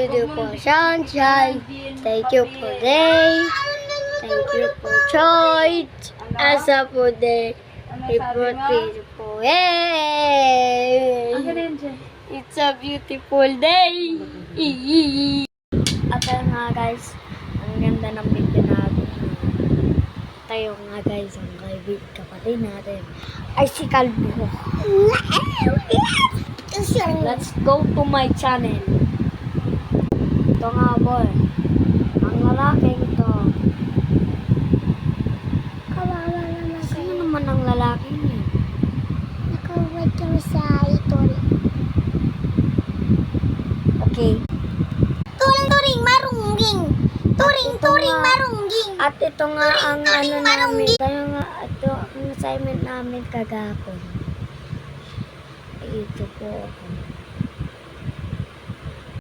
Thank you for sunshine. Thank you for day. Thank you for choice. Asa po day. Beautiful. Hey! It's a beautiful day. At ayun nga guys, ang ganda ng video natin. Tayo nga guys, ang kapatid natin ay si Calvo. Let's go to my channel. Ito nga boy, ang lalaki ito. Kawawa naman Sino naman ang lalaki niya? nakawag yung sa itol. Okay. Turing marungging. Turing marungging. At ito nga ang turing, namin. Tayo nga, ito ang assignment namin kagapon. Ito po ako.